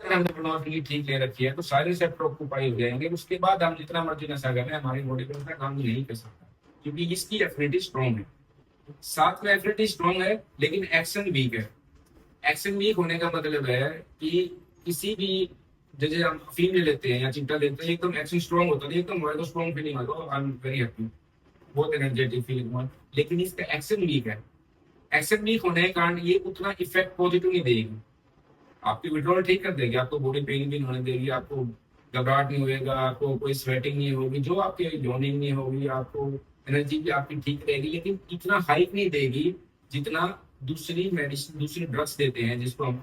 अगर हमने प्रोनोफिली ठीक ले रखी है तो सारे सेक्टर ऑक्यूपाई हो जाएंगे, उसके बाद हम जितना मर्जी नशा करें हमारी बॉडी पर उतना काम नहीं कर सकता, क्योंकि इसकी एफिनिटी स्ट्रॉन्ग है। साथ में एफिनिटी स्ट्रॉन्ग है लेकिन एक्शन वीक है। एक्शन वीक होने का मतलब है कि किसी भी, जैसे हम अफीम ले लेते हैं या चिंता लेते हैं, एकदम एक्शन स्ट्रॉन्ग होता है, एकदम हमारे को स्ट्रॉन्ग फीलिंग होता है, आई एम वेरी हैप्पी, बहुत एनर्जेटिक फीलिंग हुआ, लेकिन इसका एक्शन वीक है। एक्शन वीक होने के कारण ये उतना इफेक्ट पॉजिटिव नहीं देगी। आपकी विड्रॉल ठीक कर देगी, आपको बॉडी पेन भी नहीं होने देगी, आपको घबराहट नहीं होएगा, आपको कोई स्वेटिंग नहीं होगी, जो आपकी यॉर्निंग नहीं होगी, आपको एनर्जी भी आपकी ठीक रहेगी, लेकिन इतना हाइक नहीं देगी जितना दूसरी मेडिसिन, दूसरी ड्रग्स देते हैं, जिसको हम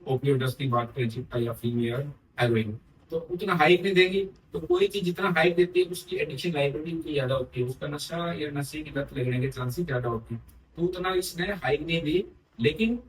ओपियो ड्रग्स की बात करें, चिट्टा या फीमेल हेरोइन, तो उतना हाइक नहीं देगी। तो कोई चीज जितना हाइक देती है उसकी एडिक्शन लाइबिलिटी उतनी ज्यादा होती है, उसका नशा या नशे की लत लगने के चांसेस ज्यादा होते हैं। तो उतना इसने हाइक नहीं दी, लेकिन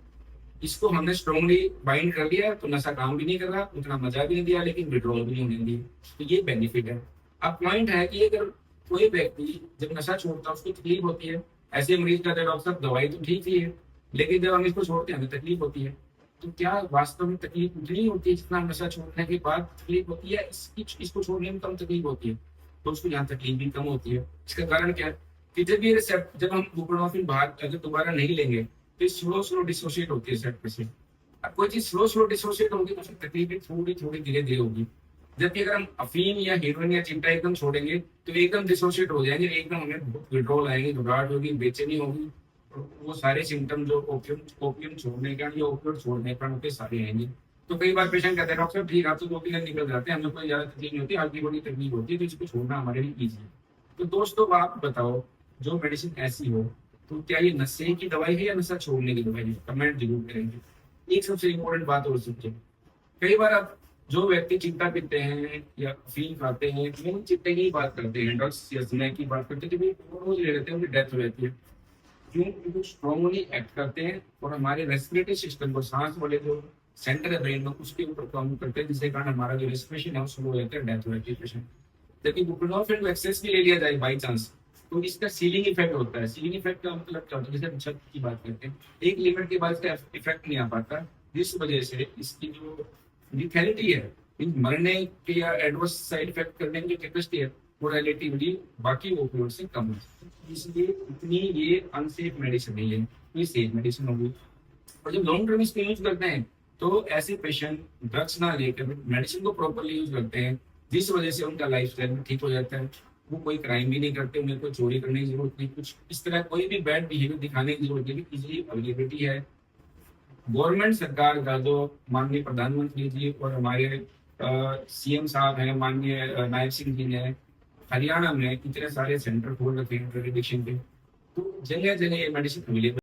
इसको हमने स्ट्रांगली बाइंड कर लिया तो नशा काम भी नहीं कर रहा, उतना मजा भी नहीं दिया, लेकिन विड्रॉल भी नहीं होने दी। तो ये बेनिफिट है। अब पॉइंट है कि अगर कोई व्यक्ति जब नशा छोड़ता है उसको तकलीफ होती है, ऐसे मरीज कहते हैं डॉक्टर साहब दवाई तो ठीक ही है, लेकिन जब हम इसको छोड़ते हैं हमें तकलीफ होती है। तो क्या वास्तव में तकलीफ उतनी होती है जितना नशा छोड़ने के बाद तकलीफ होती है, इसको छोड़ने में कम तकलीफ होती है? तो उसको यहाँ तकलीफ भी कम होती है। इसका कारण क्या है कि जब हम बुप्रेनोर्फिन बाहर अगर दोबारा नहीं लेंगे तो स्लो स्लो डिसोशिएट होती है सेट से। अब कोई चीज स्लो स्लो डिसोशिएट होगी तो उसकी तकलीफ भी थोड़ी थोड़ी धीरे धीरे होगी। जबकि अगर हम अफीम या हेरोइन या चिंटा एकदम छोड़ेंगे तो एकदम डिसोशिएट हो जाएंगे, एकदम हमें बहुत विड्रॉल आएंगे, घबराहट होगी, बेचैनी होगी, और वो सारे सिम्टम जो ओपियम ओपियम छोड़ने का या ओपियोड छोड़ने का होते सारे आएंगे। तो कई बार पेशेंट कहते हैं डॉक्टर ठीक आप तो 2 दिन निकल जाते हैं, हमें कोई ज्यादा तकलीफ नहीं होती, हल्की बड़ी तकलीफ होती है, तो इसको छोड़ना हमारे लिए ईजी है। तो दोस्तों आप बताओ, जो मेडिसिन ऐसी हो तो क्या ये नशे की दवाई है या नशा छोड़ने की दवाई है? कमेंट जरूर करेंगे। एक सबसे इम्पोर्टेंट बात और सुनिए, कई बार आप जो व्यक्ति चिंता पीते हैं या अफीम खाते हैं वो चिंता की बात करते हैं, ड्रग्स या स्नैक की बात करते हैं, तो रोज ले लेते हैं, उनकी डेथ हो जाती है। क्यों? क्योंकि स्ट्रांगली एक्ट करते हैं और हमारे रेस्पिरेटरी सिस्टम को, सांस वाले जो सेंटर है ब्रेन में, उसके ऊपर काम करते हैं, जिसके कारण हमारा जो रेस्पिरेशन है वो स्लो हो जाता है, डेथ हो जाती है पेशेंट। जबकि बुप्रेनोर्फिन को एक्सेस भी ले लिया जाए बाई चांस तो इसका सीलिंग इफेक्ट होता है। सीलिंग इफेक्ट का मतलब क्या होता है? जैसे हम छत की बात करते हैं, एक लिमिट के बाद इसका इफेक्ट नहीं आ पाता, जिस वजह से इसकी जो लिथैलिटी है, इन मरने के या एडवर्स साइड इफेक्ट करने की जो कैपेसिटी है वो रिलेटिवली बाकी ओपियोड से कम है। इसलिए इतनी ये अनसेफ मेडिसिन नहीं है, ये सेफ मेडिसिन होगी। और जब लॉन्ग टर्म इसको यूज करते हैं तो ऐसे पेशेंट ड्रग्स ना लेकर मेडिसिन को प्रॉपरली यूज करते हैं, जिस वजह से उनका लाइफ स्टाइल भी ठीक हो जाता है। वो कोई क्राइम भी नहीं करते, उन्हें कोई चोरी करने की जरूरत नहीं, कुछ इस तरह कोई भी बैड बिहेवियर दिखाने की जरूरत नहीं, इजिली अवेलेबिलिटी है। गवर्नमेंट सरकार का जो माननीय प्रधानमंत्री जी और हमारे सीएम साहब हैं माननीय नायब सिंह जी ने हरियाणा में कितने सारे सेंटर खोल रखे हैं ड्रग एडिक्शन के, तो जगह जगह ये मेडिसिन अवेलेबल